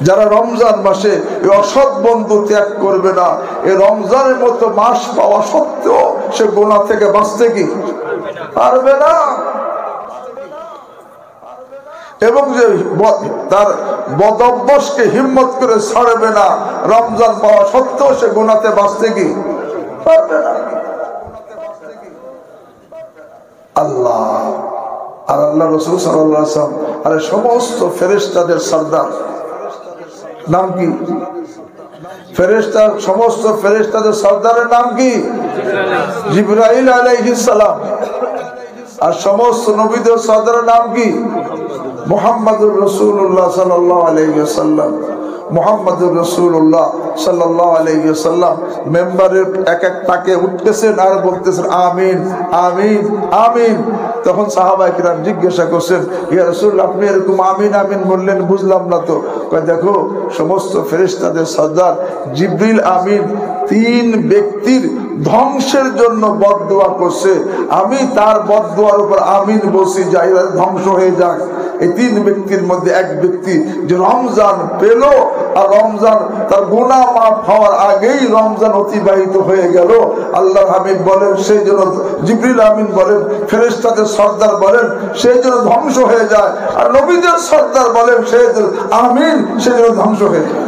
যারা রমজান মাসে এই অসৎ বন্ধু ত্যাগ করবে না, এই রমজানের মতো মাস পাওয়া সত্ত্বেও সে গুনাহ থেকে বাঁচতে কি পারবে না। এবং যে তার বদ অভ্যাসকে হিম্মত করে ছাড়বে না, রমজান পাওয়া সত্ত্বেও সে গুনাহতে বাঁচতে কি পারবে না। আল্লাহ আর আল্লাহ রাসূল সাল্লাল্লাহু আলাইহি ওয়াসাল্লাম আর সমস্ত ফেরেশতাদের সরদার নাম কি? ফেরেশতা, সমস্ত ফেরেশতাদের সরদারের নাম কি? জিবরাইল আলাইহিস সালাম। আর সমস্ত নবীদের সরদারের নাম কি? মুহাম্মদুর রাসূলুল্লাহ সাল্লাল্লাহু আলাইহি ওয়াসাল্লাম। মুহাম্মদুর রাসূলুল্লাহ সাল্লাল্লাহু আলাইহি ওয়াসাল্লাম মেম্বারের এক এক তাকে উঠতেছেন আর বলতেছেন আমিন আমিন আমিন। তখন সাহাবায়ে কিরাম জিজ্ঞাসা করছেন, ইয়া রাসূলুল্লাহ আপনি এরকম আমিন আমিন বললেন, বুঝলাম না তো। কয় দেখো, সমস্ত ফেরেশতাদের সরদার জিবরিল আমিন তিন ব্যক্তির ধ্বংসের জন্য বদদোয়া করছে, আমি তার বদদোয়ার উপর আমিন বলছি, যাই ধ্বংস হয়ে যাক। এই তিন ব্যক্তির মধ্যে এক ব্যক্তি যে রমজান পেল আর রমজান তার গুনাহ মাফ হওয়ার আগেই রমজান অতিবাহিত হয়ে গেল, আল্লাহর হাবিব বলেন সেই জন্য, জিবরিল আমিন বলেন, ফেরেশতাদের সরদার বলেন সেই জন্য ধ্বংস হয়ে যায়, আর নবীদের সরদার বলেন সেই জন্য আমিন, সেই জন্য ধ্বংস হয়ে যায়।